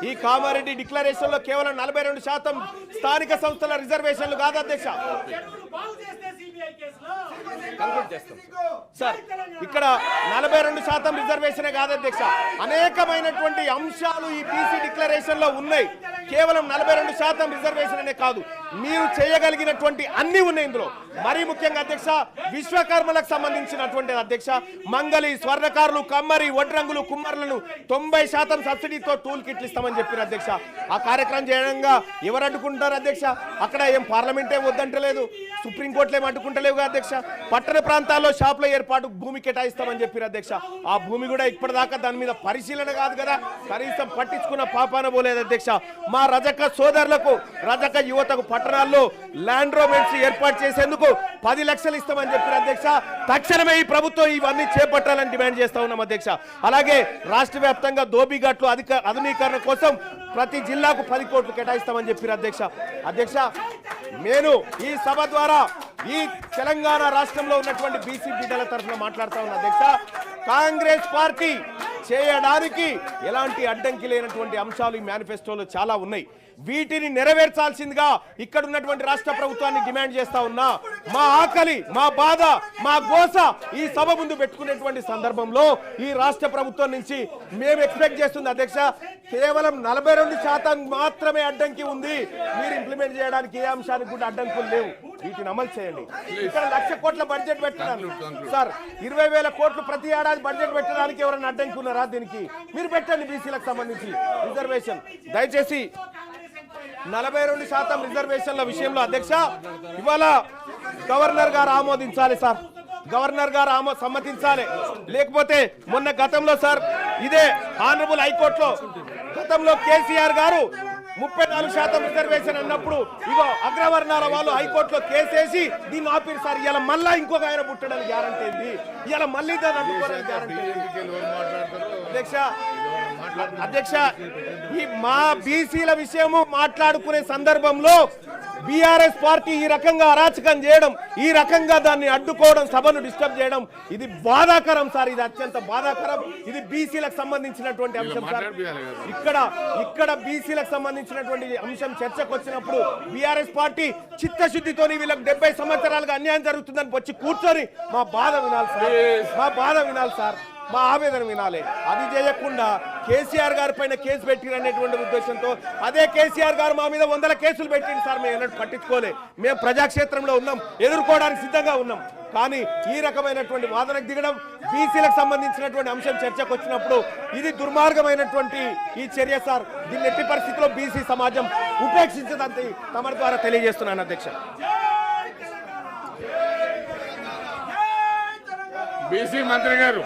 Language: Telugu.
ఈ కామారెడ్డి డిక్లరేషన్ లో కేవలం 42% స్థానిక సంస్థల రిజర్వేషన్లు కాదు అధ్యక్ష. సార్ ఇక్కడ 42% రిజర్వేషనే కాదు అధ్యక్ష, అనేకమైనటువంటి అంశాలు ఈ బీసీ డిక్లరేషన్ లో ఉన్నాయి. కేవలం 42% రిజర్వేషన్ అనే కాదు, మీరు చేయగలిగినటువంటి అన్ని ఉన్నాయి ఇందులో. మరీ ముఖ్యంగా అధ్యక్ష విశ్వకర్మలకు సంబంధించినటువంటి అధ్యక్ష మంగళి, స్వర్ణకారులు, కమ్మరి, వడ్రంగులు, కుమ్మరులను 90% సబ్సిడీతో టూల్ కిట్లు ఇస్తామని చెప్పారు అధ్యక్ష. ఆ కార్యక్రమం చేయడంగా ఎవరు అడ్డుకుంటారు అధ్యక్ష? అక్కడ ఏం పార్లమెంట్ ఏం వద్దంటలేదు, సుప్రీంకోర్టులు ఏం అడ్డుకుంటలేవుగా అధ్యక్ష. పట్టణ ప్రాంతాల్లో షాపుల ఏర్పాటు భూమి కేటాయిస్తామని చెప్పారు అధ్యక్ష. ఆ భూమి కూడా ఇప్పటిదాకా దాని మీద పరిశీలన కాదు కదా, కనీసం పట్టించుకున్న పాపాన పోలేదు అధ్యక్ష. మా రజక సోదరులకు, రజక యువతకు పట్టణాల్లో ల్యాండ్ రోమెంట్స్ ఏర్పాటు చేసేందుకు 10 లక్షలు ఇస్తామని చెప్పారు అధ్యక్ష. తక్షణమే ఈ ప్రభుత్వం ఇవన్నీ చేపట్టాలని డిమాండ్ చేస్తా ఉన్నాం అధ్యక్ష. అలాగే రాష్ట్ర వ్యాప్తంగా దోబిఘాట్లు ఆధునీకరణ కోసం ప్రతి జిల్లాకు 10 కోట్లు కేటాయిస్తామని చెప్పారు అధ్యక్ష. అధ్యక్ష నేను ఈ సభ ద్వారా ఈ తెలంగాణ రాష్ట్రంలో ఉన్నటువంటి బీసీ బిడ్డల తరఫున మాట్లాడుతా ఉన్నా అధ్యక్ష. కాంగ్రెస్ పార్టీ చేయడానికి ఎలాంటి అడ్డంకి లేనటువంటి అంశాలు ఈ మేనిఫెస్టోలో చాలా ఉన్నాయి. వీటిని నెరవేర్చాల్సిందిగా ఇక్కడ ఉన్నటువంటి రాష్ట్ర ప్రభుత్వాన్ని డిమాండ్ చేస్తా ఉన్నా. మా ఆకలి, మా బాధ, మా గోస ఈ సభ ముందు పెట్టుకునేటువంటి సందర్భంలో ఈ రాష్ట్ర ప్రభుత్వం నుంచి మేము ఎక్స్పెక్ట్ చేస్తుంది అధ్యక్ష, కేవలం 42% మాత్రమే అడ్డంకి ఉంది. మీరు ఇంప్లిమెంట్ చేయడానికి ఏ అంశానికి కూడా అడ్డంకులు లేవు. వీటిని అమలు చేయండి. ఇక్కడ 1,00,000 కోట్ల బడ్జెట్ పెట్టడానికి సార్ 20,000 కోట్లు ప్రతి ఏడాది బడ్జెట్ పెట్టడానికి ఎవరైనా అడ్డంకి ఉన్నారా? దీనికి మీరు పెట్టండి. బీసీలకు సంబంధించి రిజర్వేషన్ దయచేసి 42% రిజర్వేషన్ల విషయంలో అధ్యక్ష ఇవాళ గవర్నర్ గారు ఆమోదించాలి సార్, గవర్నర్ గారు సమ్మతించాలి. లేకపోతే మొన్న గతంలో సార్ ఇదే ఆనరబుల్ హైకోర్టులో గతంలో కేసీఆర్ గారు 34% రిజర్వేషన్ అన్నప్పుడు ఇగో అగ్రవర్ణాల వాళ్ళు హైకోర్టులో కేసేసి దీన్ని ఆపిరు సార్. ఇలా మళ్ళా ఇంకొక ఆయన పుట్టడానికి గ్యారంటీ ఏంది? ఇలా మళ్ళీ దాన్ని అడ్డుకోవడానికి గ్యారంటీ అధ్యక్ష ఈ మా బీసీల విషయము మాట్లాడుకునే సందర్భంలో బీఆర్ఎస్ పార్టీ ఈ రకంగా అరాచకం చేయడం, ఈ రకంగా దాన్ని అడ్డుకోవడం, సభను డిస్టర్బ్ చేయడం ఇది బాధాకరం సార్. ఇది అత్యంత బాధాకరం. ఇది బీసీలకు సంబంధించినటువంటి అంశం సార్. ఇక్కడ బీసీలకు సంబంధించినటువంటి అంశం చర్చకు వచ్చినప్పుడు బీఆర్ఎస్ పార్టీ చిత్తశుద్ధితో వీళ్ళకి 70 సంవత్సరాలుగా అన్యాయం జరుగుతుందని వచ్చి కూర్చొని మా బాధ వినాలి సార్, మా బాధ వినాలి సార్, మా ఆవేదన వినాలి. అది చేయకుండా కేసీఆర్ గారి పైన కేసు పెట్టినటువంటి ఉద్దేశంతో అదే కేసీఆర్ గారు మా మీద 100 కేసులు పెట్టింది సార్. మేము ఎన్నడూ పట్టించుకోలే. మేము ప్రజాక్షేత్రంలో ఉన్నాం, ఎదుర్కోవడానికి సిద్ధంగా ఉన్నాం. కానీ ఈ రకమైనటువంటి వాదనకు దిగడం, బీసీలకు సంబంధించినటువంటి అంశం చర్చకు వచ్చినప్పుడు ఇది దుర్మార్గమైనటువంటి ఈ చర్య సార్. దీన్ని ఎట్టి పరిస్థితిలో బీసీ సమాజం ఉపేక్షించదంతే తమ ద్వారా తెలియజేస్తున్నాను అధ్యక్ష. బీసీ మంత్రి గారు